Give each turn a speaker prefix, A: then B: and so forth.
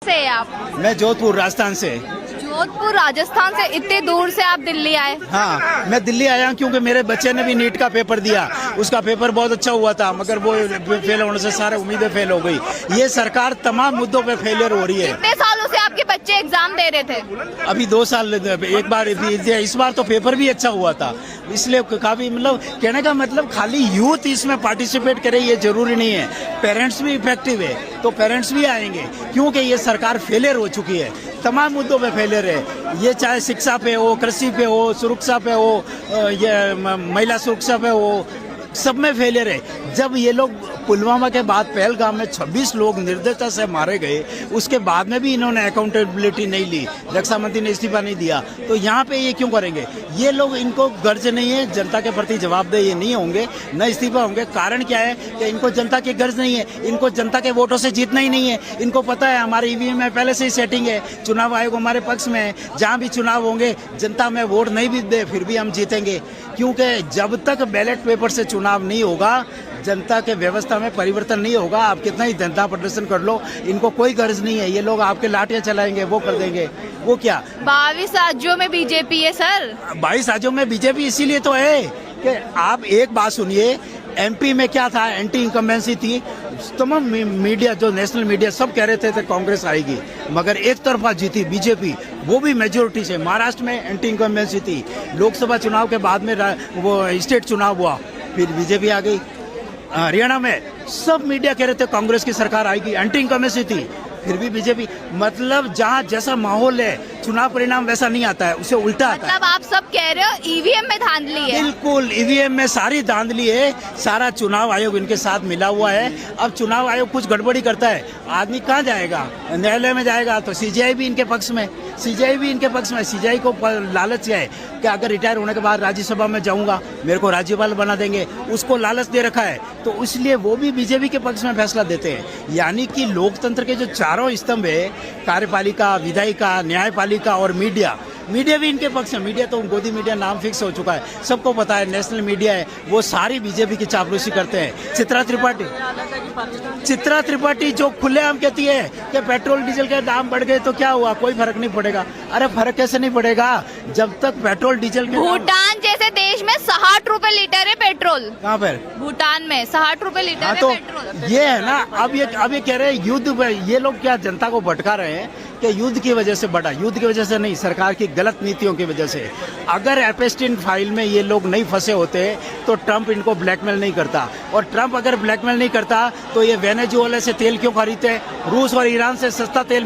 A: से आप?
B: मैं जोधपुर राजस्थान से।
A: जोधपुर राजस्थान से इतने दूर से आप दिल्ली आए?
B: हाँ, मैं दिल्ली आया हूँ क्योंकि मेरे बच्चे ने भी नीट का पेपर दिया। उसका पेपर बहुत अच्छा हुआ था, मगर वो फेल होने से सारे उम्मीदें फेल हो गई। ये सरकार तमाम मुद्दों पे फेलियर हो रही है।
A: कितने सालों से आपके बच्चे एग्जाम दे रहे थे?
B: अभी 2 साल एक बार दिया, इस बार तो पेपर भी अच्छा हुआ था। इसलिए काफी मतलब कहने का मतलब खाली यूथ इसमें पार्टिसिपेट करे ये जरूरी नहीं है, पेरेंट्स भी इफेक्टिव है तो पेरेंट्स भी आएंगे, क्योंकि ये सरकार फेलियर हो चुकी है, तमाम मुद्दों पे फेलियर है। ये चाहे शिक्षा पे हो, कृषि पे हो, सुरक्षा पे हो, ये महिला सुरक्षा पे हो, सब में फेलियर है। जब ये लोग पुलवामा के बाद पहलगाम में 26 लोग निर्दयता से मारे गए, उसके बाद में भी इन्होंने अकाउंटेबिलिटी नहीं ली, रक्षा मंत्री ने इस्तीफा नहीं दिया, तो यहाँ पे ये क्यों करेंगे? ये लोग, इनको गर्ज नहीं है, जनता के प्रति जवाबदेह ये नहीं होंगे, न इस्तीफा होंगे। कारण क्या है कि इनको जनता की गर्ज नहीं है, इनको जनता के वोटों से जीतना ही नहीं है। इनको पता है हमारे ईवीएम में पहले से ही सेटिंग है, चुनाव आयोग हमारे पक्ष में है, जहाँ भी चुनाव होंगे जनता में वोट नहीं भी दे फिर भी हम जीतेंगे, क्योंकि जब तक बैलेट पेपर से चुनाव नहीं होगा, जनता के व्यवस्था में परिवर्तन नहीं होगा। आप कितना ही जनता प्रदर्शन कर लो, इनको कोई गर्ज नहीं है। ये लोग आपके लाठियां चलाएंगे, वो कर देंगे, वो क्या
A: 22 राज्यों में बीजेपी है सर।
B: 22 राज्यों में बीजेपी इसीलिए तो है कि आप एक बात सुनिए, एमपी में क्या था, एंटी इनकम्बेंसी थी। तमाम मीडिया, जो नेशनल मीडिया, सब कह रहे थे कांग्रेस आएगी, मगर एक तरफा जीती बीजेपी, वो भी मेजोरिटी से। महाराष्ट्र में एंटी इनकम्बेंसी थी, लोकसभा चुनाव के बाद में वो स्टेट चुनाव हुआ, फिर बीजेपी आ गई। हरियाणा में सब मीडिया कह रहे थे कांग्रेस की सरकार आएगी, एंटी इनकम्बेंसी थी, फिर भी बीजेपी। मतलब जहाँ जैसा माहौल है, चुनाव परिणाम वैसा नहीं आता है, उसे उल्टा आता है।
A: मतलब आप सब कह रहे हो ईवीएम में धांधली है?
B: बिल्कुल, ईवीएम में सारी धांधली है, सारा चुनाव आयोग इनके साथ मिला हुआ है। अब चुनाव आयोग कुछ गड़बड़ी करता है, आदमी कहाँ जाएगा? न्यायालय में जाएगा। तो सीजीआई भी इनके पक्ष में, सीजीआई को लालच क्या है कि अगर रिटायर होने के बाद राज्यसभा में जाऊंगा, मेरे को राज्यपाल बना देंगे, उसको लालच दे रखा है, तो इसलिए वो भी बीजेपी के पक्ष में फैसला देते हैं। यानी कि लोकतंत्र के जो चारों स्तंभ है, कार्यपालिका, विधायिका, न्यायपालिका और मीडिया भी इनके पक्ष में। मीडिया तो गोदी मीडिया नाम फिक्स हो चुका है, सबको पता है, नेशनल मीडिया है, वो सारी बीजेपी की चापलूसी करते हैं। चित्रा त्रिपाठी जो खुलेआम कहती है कि पेट्रोल डीजल के दाम बढ़ गए तो क्या हुआ, कोई फर्क नहीं पड़ेगा। अरे फर्क कैसे नहीं पड़ेगा जब तक पेट्रोल डीजल के
A: भूटान जैसे देश में 60 रुपए लीटर है पेट्रोल।
B: कहाँ पर?
A: भूटान में 60 रुपए लीटर है
B: तो
A: पेट्रोल।
B: ये है ना, अब ये कह रहे हैं युद्ध, ये लोग क्या जनता को भटका रहे हैं कि युद्ध की वजह से बढ़ा। युद्ध की वजह से नहीं, सरकार की गलत नीतियों की वजह से। अगर एपेस्टीन फाइल में ये लोग नहीं फंसे होते तो ट्रंप इनको ब्लैकमेल नहीं करता, और ट्रंप अगर ब्लैकमेल नहीं करता तो ये वेनेजुएला से तेल क्यों खरीदते? रूस और ईरान से सस्ता तेल